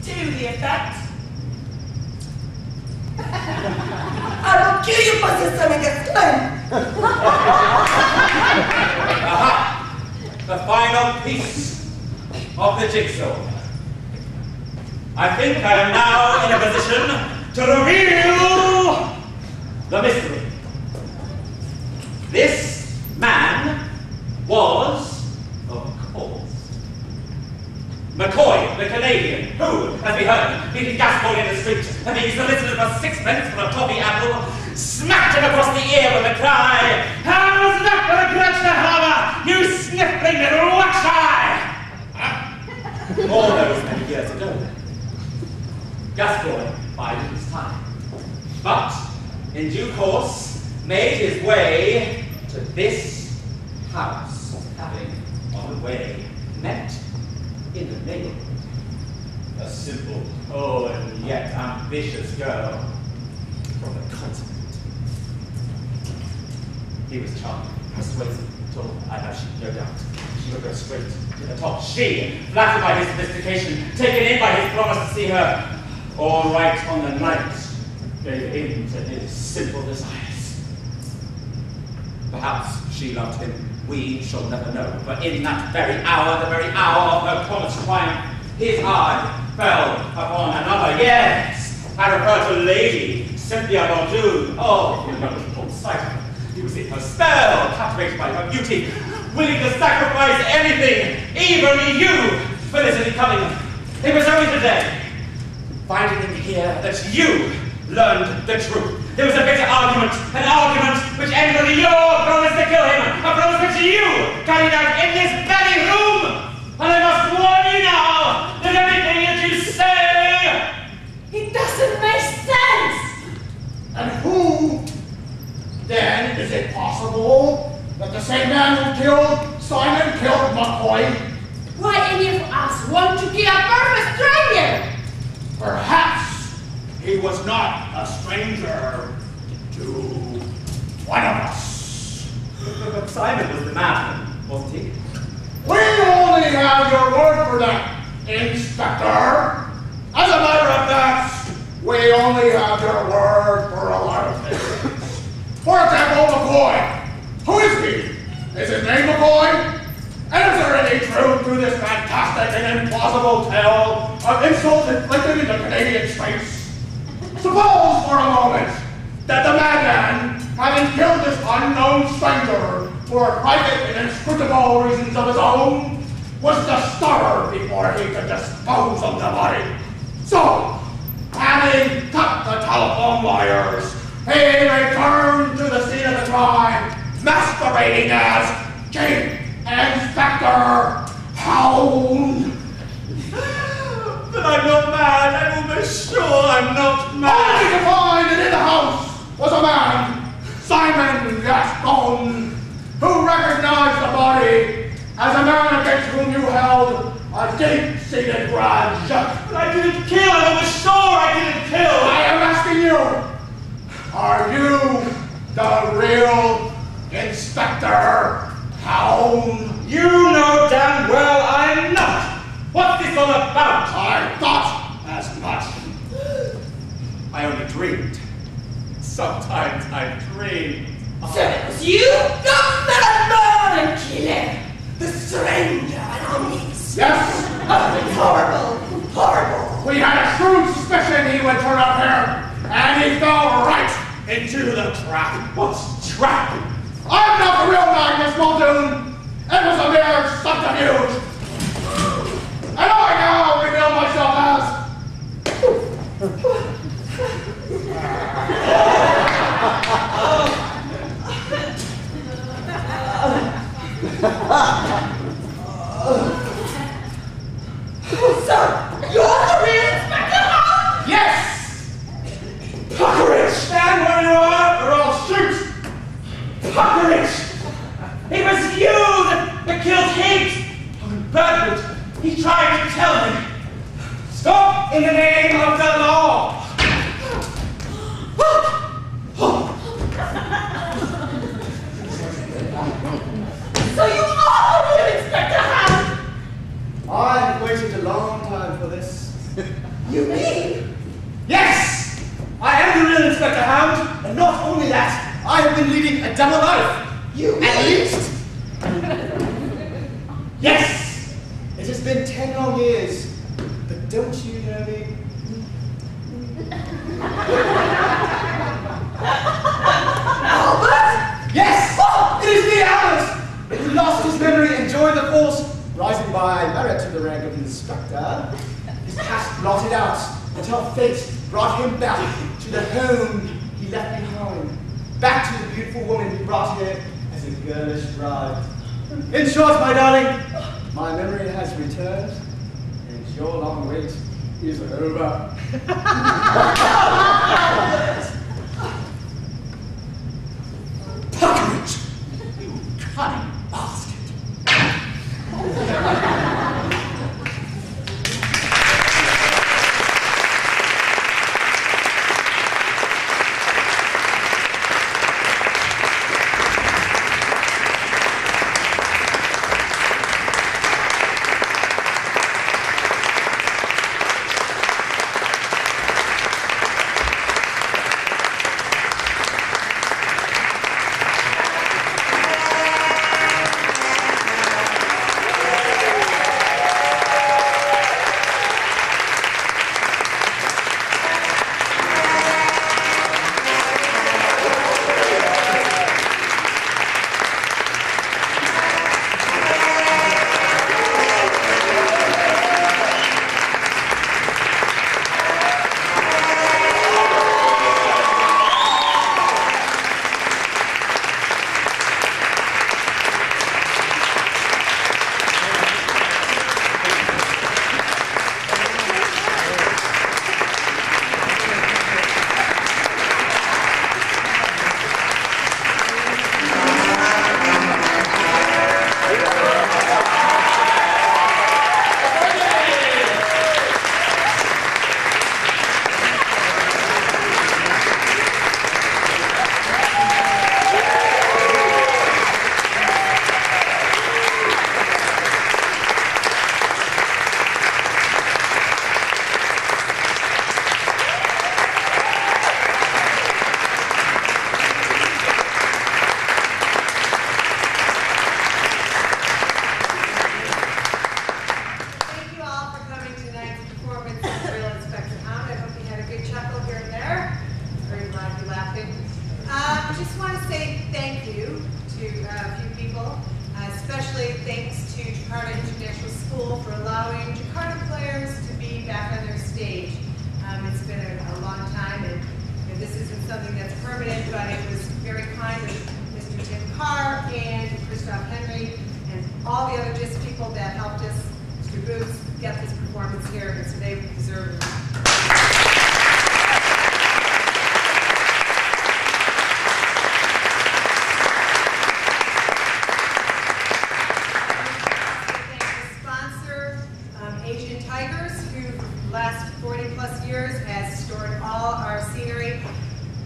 To the effect. I will kill you for your stomach again. Aha! The final piece of the jigsaw. I think I am now in a position to reveal the mystery. This man was, of course, McCoy, the Canadian, who, as we heard, meeting Gascoigne in the street and being solicited for sixpence for a toffee apple, smacked him across the ear with a cry, "How's that for a grudge to harbour, you sniffling little wax-eye!" All those many years ago. Gascoigne bided his time, but in due course made his way to this house, having on the way met in the neighborhood a simple, oh, and yet ambitious girl from the continent. He was charming, persuasive, tall, I have no doubt. She would go straight to the top. She, flattered by his sophistication, taken in by his promise to see her all right on the night, gave in to his simple desires. Perhaps she loved him. We shall never know. But in that very hour, the very hour of her promised triumph, his eye fell upon another. Yes, I refer to Lady Cynthia Muldoon. Oh, you never caught sight of her. He was in her spell, captivated by her beauty, willing to sacrifice anything, even you, Felicity Cunningham. It was only today, finding him here, that you learned the truth. There was a bitter argument, an argument which ended with your promise to kill him, a promise which you carried out in this very room. And I must warn you now that everything that you say, It doesn't make sense. And who, then, is it possible that the same man who killed Simon killed McCoy? Why any of us want to kill a perfect stranger? Perhaps he was not a stranger to one of us. but Simon was the madman, wasn't he? We only have your word for that, Inspector. As a matter of fact, we only have your word for a lot of things. For example, McCoy. Who is he? Is his name McCoy? And is there any truth to this fantastic and implausible tale of insults inflicted in the Canadian streets? Suppose for a moment that the madman, having killed this unknown stranger for private and inscrutable reasons of his own, was disturbed before he could dispose of the body. So, having cut the telephone wires, he returned to the scene of the crime, masquerading as Chief Inspector Hound. But I'm not mad. I'm almost sure I'm not mad. Only to find that in the house was a man, Simon Gascoigne, who recognized the body as a man against whom you held a deep-seated grudge. But I didn't kill. I'm almost sure I didn't kill. I am asking you, are you the real Inspector Hound? You know damn well I'm not. What's this all about? I thought as much. I only dreamed. Sometimes I dream. So it was you, the madman killer, the stranger anonymous. Yes. Oh, it's horrible, horrible. We had a shrewd suspicion he would turn up here, and he fell right into the trap. What trap? I'm not the real Magnus Muldoon. It was a mere subterfuge. And I now reveal myself as... So, you're the real Inspector Hound? Yes! Puckeridge! Stand where you are, or I'll shoot! Puckeridge! It was you that killed Higgs! Birdwood, he tried to tell me. Stop in the name of the law! So you are the real Inspector Hound? I've waited a long time for this. been 10 long years. But don't you know me? Albert? Yes! Oh, it is me, Albert! He lost his memory and joined the force, rising by merit to the rank of instructor. His past blotted out until fate brought him back to the home he left behind. Back to the beautiful woman he brought here as a girlish bride. In short, my darling, my memory has returned, and your long wait is over. Puckeridge! You cunning bastard! Especially thanks to Jakarta International School for allowing Jakarta players to be back on their stage. It's been a long time, and this isn't something that's permanent, but it was very kind of Mr. Tim Carr and Christoph Henry and all the other JIS people that helped us, Mr. Boots, get this performance here, and so they deserve it.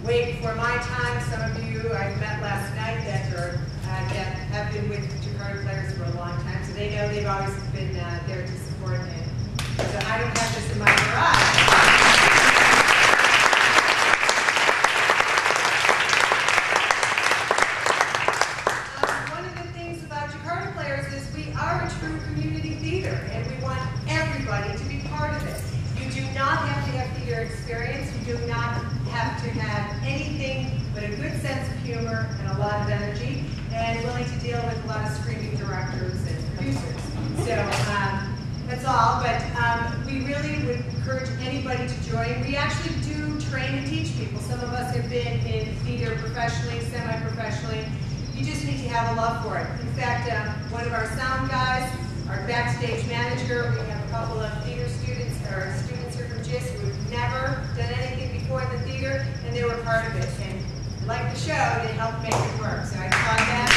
Way before my time, some of you I met last night that have been with Jakarta players for a long time, so they know they've always been there to support me. So I don't have this in my garage. One of the things about Jakarta players is we are a true community theater, and we want everybody to be part of it. You do not have to have theater experience. You do not have to have anything but a good sense of humor and a lot of energy, and willing to deal with a lot of screaming directors and producers. So that's all, but we really would encourage anybody to join. We actually do train and teach people. Some of us have been in theater professionally, semi-professionally. You just need to have a love for it. In fact, one of our sound guys, our backstage manager, we have a couple of theater students, or students here from JIS who have never done anything before in the theater, and they were part of it. And like the show, they helped make it work. So I applaud them.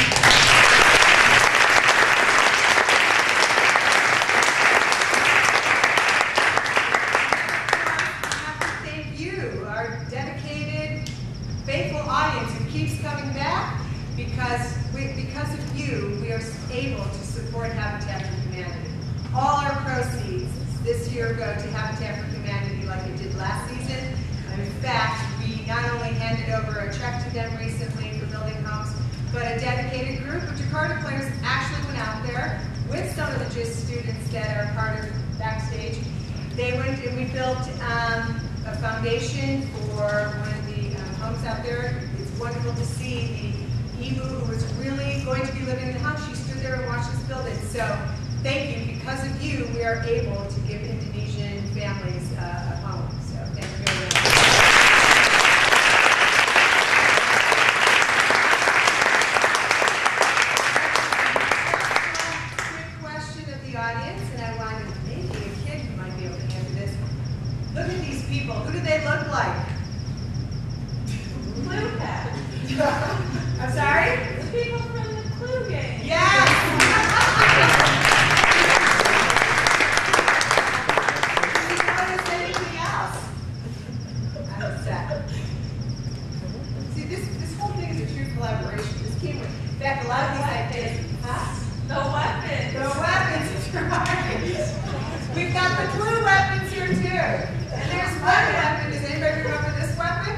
I have to thank you, our dedicated, faithful audience who keeps coming back, because of you, we are able to support Habitat for Humanity. All our proceeds this year go to Habitat for Humanity like it did last season. And in fact, we not only handed over a check to them recently for building homes, but a dedicated group of Jakarta players actually went out there with with some of the GIST students that are part of Backstage. They went and we built a foundation for one of the homes out there. It's wonderful to see the Ibu, who was really going to be living in the house. She stood there and watched us build it. So thank you. Because of you, we are able to give Indonesian families a home. So thank you very much. Who do they look like? Clue Cat. I'm sorry? The people from the Clue game. Yes! Did you notice anything else? I'm upset. See, this whole thing is a true collaboration. This came with, in fact, a lot of these ideas. Huh? The weapons. The weapons, right. We've got the Clue weapons here, too. And there's one weapon. Does anybody remember this weapon?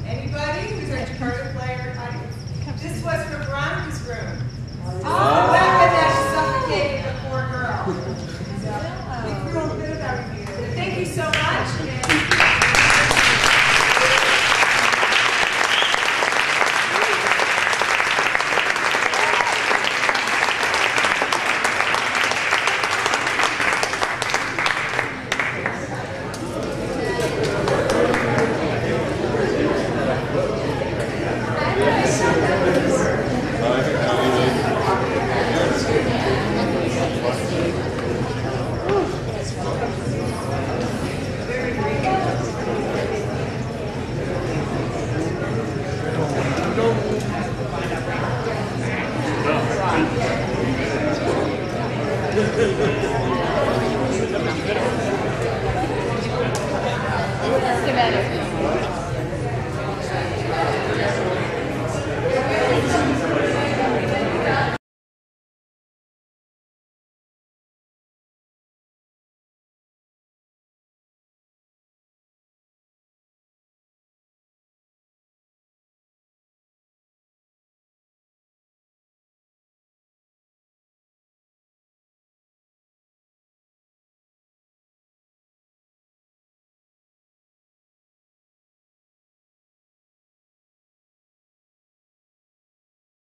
Anybody who's a Jakarta player audience? This was for Veronica's room. The weapon that suffocated the poor girl. So we threw a bit of everything. But thank you so much. Thank you.